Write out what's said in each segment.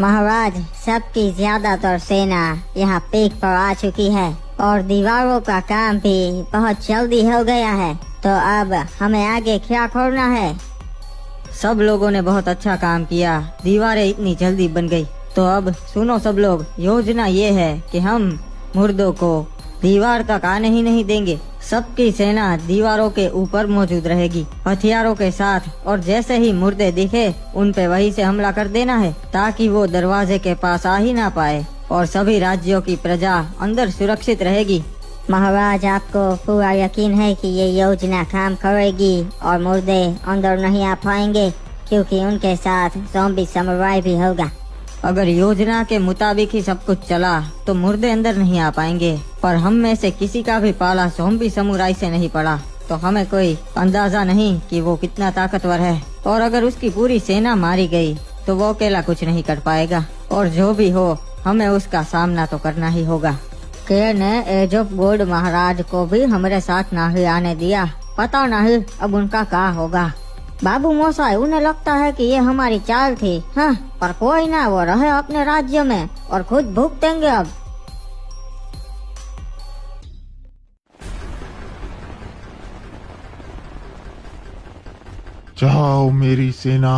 महाराज, सबकी ज्यादातर सेना यहाँ पीक पर आ चुकी है और दीवारों का काम भी बहुत जल्दी हो गया है। तो अब हमें आगे क्या करना है? सब लोगों ने बहुत अच्छा काम किया, दीवारें इतनी जल्दी बन गई। तो अब सुनो सब लोग, योजना ये है कि हम मुर्दों को दीवार तक आने ही नहीं देंगे। सबकी सेना दीवारों के ऊपर मौजूद रहेगी हथियारों के साथ, और जैसे ही मुर्दे दिखे उन पे वहीं से हमला कर देना है ताकि वो दरवाजे के पास आ ही ना पाए और सभी राज्यों की प्रजा अंदर सुरक्षित रहेगी। महाराज, आपको पूरा यकीन है कि ये योजना काम करेगी और मुर्दे अंदर नहीं आ पाएंगे, क्योंकि उनके साथ ज़ॉम्बी समुराई भी होगा। अगर योजना के मुताबिक ही सब कुछ चला तो मुर्दे अंदर नहीं आ पाएंगे, पर हम में से किसी का भी पाला ज़ॉम्बी समुराई से नहीं पड़ा, तो हमें कोई अंदाजा नहीं कि वो कितना ताकतवर है। और अगर उसकी पूरी सेना मारी गई तो वो अकेला कुछ नहीं कर पाएगा, और जो भी हो हमें उसका सामना तो करना ही होगा। के ने एज ऑफ गोल्ड महाराज को भी हमारे साथ नहीं आने दिया, पता नहीं अब उनका क्या होगा। बाबू मोसाई, उन्हें लगता है कि ये हमारी चाल थी। हाँ, पर कोई ना, वो रहे अपने राज्य में और खुद भुगतेंगे अब। जाओ मेरी सेना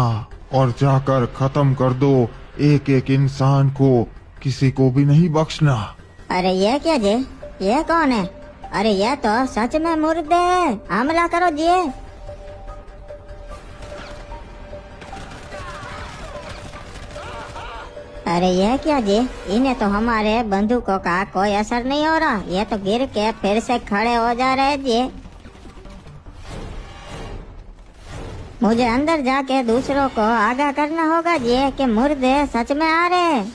और जाकर खत्म कर दो एक एक इंसान को, किसी को भी नहीं बख्शना। अरे ये क्या जी, ये कौन है? अरे ये तो सच में मुर्दे हैं, हमला करो जी। अरे ये क्या जी, इन्हें तो हमारे बंदूकों का कोई असर नहीं हो रहा, ये तो गिर के फिर से खड़े हो जा रहे जी। मुझे अंदर जाके दूसरों को आगाह करना होगा जी कि मुर्दे सच में आ रहे हैं।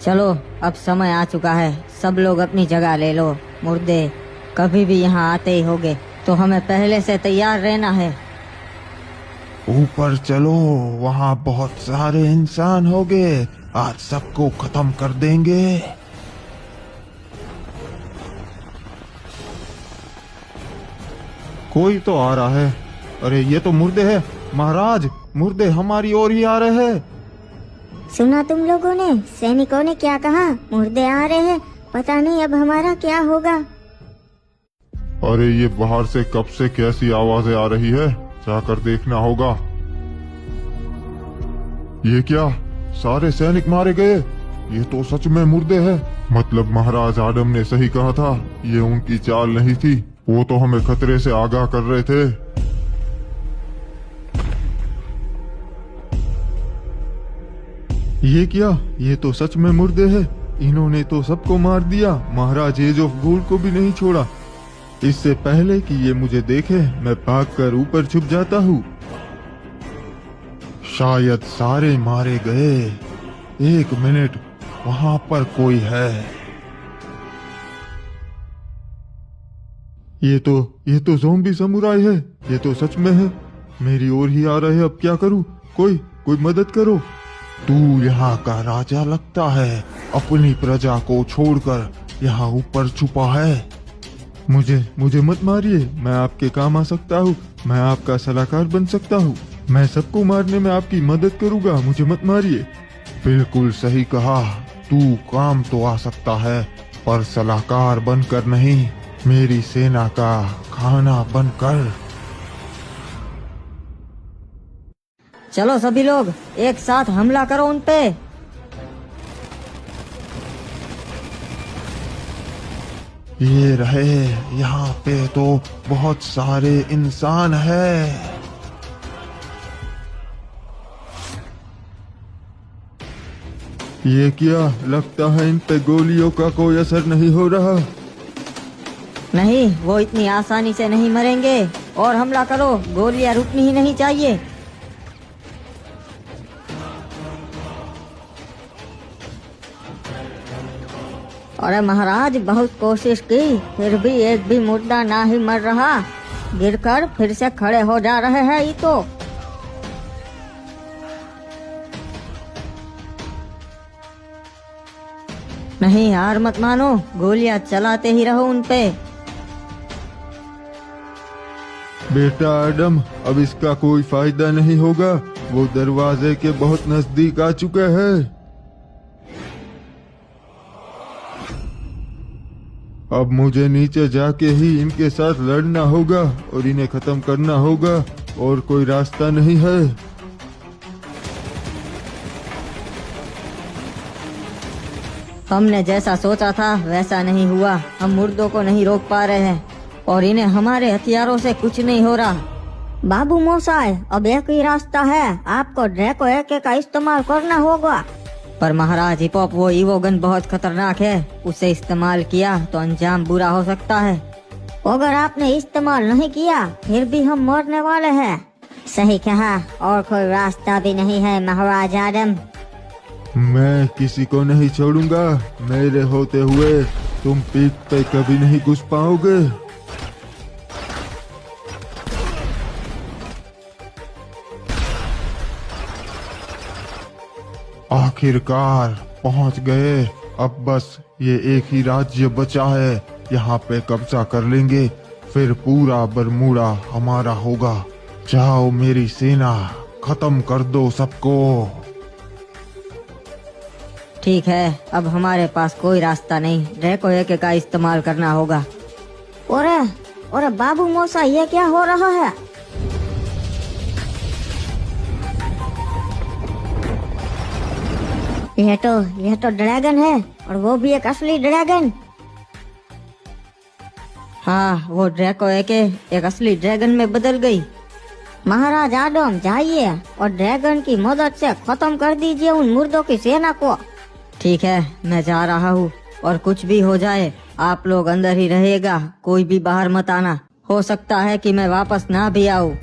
चलो अब समय आ चुका है, सब लोग अपनी जगह ले लो। मुर्दे कभी भी यहाँ आते ही होंगे, तो हमें पहले से तैयार रहना है। ऊपर चलो, वहाँ बहुत सारे इंसान होंगे, आज सबको खत्म कर देंगे। कोई तो आ रहा है। अरे ये तो मुर्दे हैं महाराज, मुर्दे हमारी ओर ही आ रहे हैं। सुना तुम लोगों ने? सैनिकों ने क्या कहा? मुर्दे आ रहे हैं, पता नहीं अब हमारा क्या होगा। अरे ये बाहर से कब से कैसी आवाजें आ रही है, जाकर देखना होगा। ये क्या, सारे सैनिक मारे गए? ये तो सच में मुर्दे हैं। मतलब महाराज आदम ने सही कहा था, ये उनकी चाल नहीं थी, वो तो हमें खतरे से आगाह कर रहे थे। ये क्या, ये तो सच में मुर्दे हैं। इन्होंने तो सबको मार दिया, महाराज एज ऑफ गोल्ड को भी नहीं छोड़ा। इससे पहले कि ये मुझे देखे मैं भागकर ऊपर छुप जाता हूँ। शायद सारे मारे गए। एक मिनट, वहाँ पर कोई है। ये तो ज़ॉम्बी समुराई है, ये तो सच में है, मेरी ओर ही आ रहे। अब क्या करूँ? कोई मदद करो। तू यहाँ का राजा लगता है, अपनी प्रजा को छोड़कर यहाँ ऊपर छुपा है। मुझे मत मारिए, मैं आपके काम आ सकता हूँ, मैं आपका सलाहकार बन सकता हूँ, मैं सबको मारने में आपकी मदद करूँगा, मुझे मत मारिए। बिल्कुल सही कहा, तू काम तो आ सकता है पर सलाहकार बनकर नहीं, मेरी सेना का खाना बनकर। चलो सभी लोग एक साथ हमला करो उन पे। ये रहे, यहाँ पे तो बहुत सारे इंसान हैं। ये क्या, लगता है इन पे गोलियों का कोई असर नहीं हो रहा। नहीं, वो इतनी आसानी से नहीं मरेंगे, और हमला करो, गोलियां रुकनी ही नहीं चाहिए। अरे महाराज, बहुत कोशिश की, फिर भी एक भी मुर्दा ना ही मर रहा, गिरकर फिर से खड़े हो जा रहे हैं। ये तो नहीं, हार मत मानो, गोलियां चलाते ही रहो उन पे। बेटा आदम, अब इसका कोई फायदा नहीं होगा। वो दरवाजे के बहुत नजदीक आ चुके हैं। अब मुझे नीचे जाके ही इनके साथ लड़ना होगा और इन्हें खत्म करना होगा, और कोई रास्ता नहीं है। हमने जैसा सोचा था वैसा नहीं हुआ। हम मुर्दों को नहीं रोक पा रहे हैं और इन्हें हमारे हथियारों से कुछ नहीं हो रहा। बाबू मोसाई, अब एक ही रास्ता है, आपको ड्रैको एके का इस्तेमाल करना होगा। पर महाराज हिपॉप, वो ईवोगन बहुत खतरनाक है। उसे इस्तेमाल किया तो अंजाम बुरा हो सकता है। अगर आपने इस्तेमाल नहीं किया फिर भी हम मरने वाले हैं। सही कहा, और कोई रास्ता भी नहीं है महाराज आदम। मैं किसी को नहीं छोड़ूंगा। मेरे होते हुए तुम पीक पे कभी नहीं घुस पाओगे। आखिरकार पहुंच गए। अब बस ये एक ही राज्य बचा है, यहाँ पे कब्जा कर लेंगे, फिर पूरा बरमूडा हमारा होगा। जाओ मेरी सेना, खत्म कर दो सबको। ठीक है, अब हमारे पास कोई रास्ता नहीं, ड्रैको एके का इस्तेमाल करना होगा। अरे बाबू मोसाई, ये क्या हो रहा है? यह तो ड्रैगन है, और वो भी एक असली ड्रैगन। हाँ, वो ड्रैको एके एक असली ड्रैगन में बदल गई। महाराज आदम, जाइए और ड्रैगन की मदद से खत्म कर दीजिए उन मुर्दों की सेना को। ठीक है, मैं जा रहा हूँ, और कुछ भी हो जाए आप लोग अंदर ही रहिएगा, कोई भी बाहर मत आना। हो सकता है कि मैं वापस ना भी आऊँ।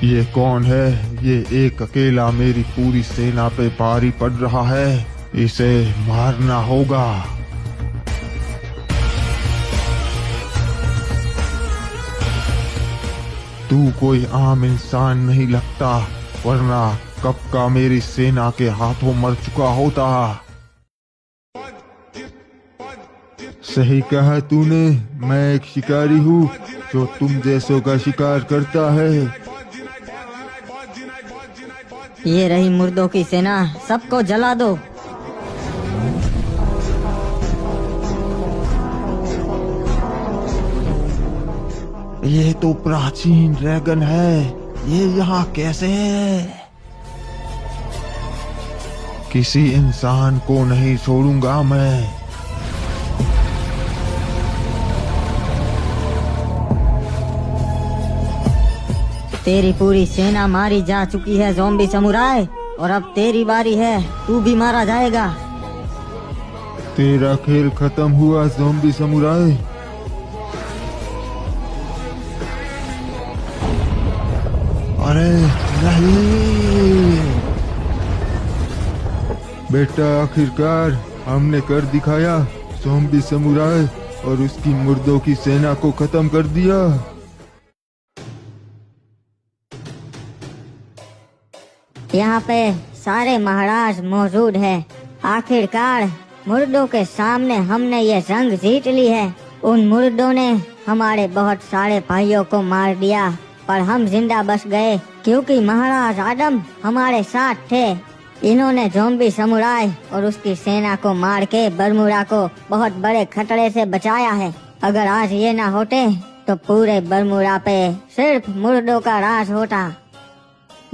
ये कौन है? ये एक अकेला मेरी पूरी सेना पे भारी पड़ रहा है। इसे मारना होगा। तू कोई आम इंसान नहीं लगता, वरना कब का मेरी सेना के हाथों मर चुका होता। सही कहा तूने, मैं एक शिकारी हूँ जो तुम जैसों का शिकार करता है। ये रही मुर्दों की सेना, सबको जला दो। ये तो प्राचीन ड्रैगन है, ये यहाँ कैसे है? किसी इंसान को नहीं छोड़ूंगा मैं। तेरी पूरी सेना मारी जा चुकी है ज़ॉम्बी समुराय, और अब तेरी बारी है, तू भी मारा जाएगा। तेरा खेल खत्म हुआ ज़ॉम्बी समुराय। अरे नहीं बेटा, आखिरकार हमने कर दिखाया। ज़ॉम्बी समुराय और उसकी मुर्दों की सेना को खत्म कर दिया। यहाँ पे सारे महाराज मौजूद हैं। आखिरकार मुर्दों के सामने हमने ये जंग जीत ली है। उन मुर्दों ने हमारे बहुत सारे भाइयों को मार दिया, पर हम जिंदा बच गए क्योंकि महाराज आदम हमारे साथ थे। इन्होंने ज़ॉम्बी समुराय और उसकी सेना को मार के बरमूडा को बहुत बड़े खतरे से बचाया है। अगर आज ये ना होते तो पूरे बरमूडा पे सिर्फ मुर्दों का राज होता।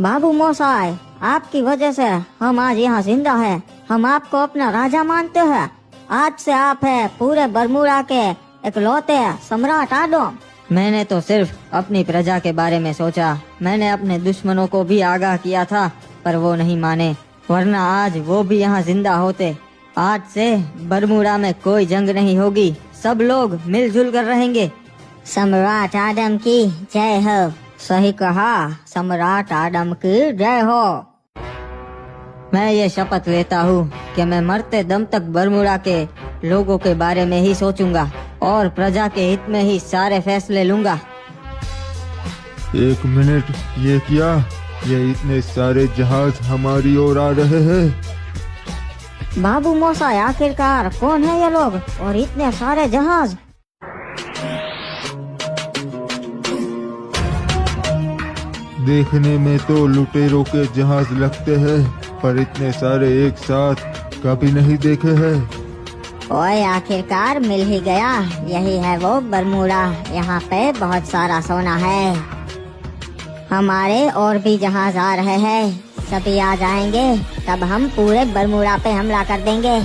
बाबू मोसाई, आपकी वजह से हम आज यहाँ जिंदा हैं। हम आपको अपना राजा मानते हैं। आज से आप है पूरे बरमूडा के इकलौते सम्राट आदम। मैंने तो सिर्फ अपनी प्रजा के बारे में सोचा। मैंने अपने दुश्मनों को भी आगाह किया था, पर वो नहीं माने, वरना आज वो भी यहाँ जिंदा होते। आज से बरमूडा में कोई जंग नहीं होगी, सब लोग मिलजुल कर रहेंगे। सम्राट आदम की जय हो। सही कहा, सम्राट आदम की जय हो। मैं ये शपथ लेता हूँ कि मैं मरते दम तक बरमूडा के लोगों के बारे में ही सोचूंगा और प्रजा के हित में ही सारे फैसले लूंगा। एक मिनट, ये क्या? ये इतने सारे जहाज हमारी ओर आ रहे हैं। बाबू मौसा, आखिरकार कौन है ये लोग और इतने सारे जहाज? देखने में तो लुटेरों के जहाज लगते हैं, पर इतने सारे एक साथ कभी नहीं देखे हैं। ओए, आखिरकार मिल ही गया। यही है वो बरमूडा। यहाँ पे बहुत सारा सोना है। हमारे और भी जहाज आ रहे हैं, सभी आ जाएंगे तब हम पूरे बरमूडा पे हमला कर देंगे।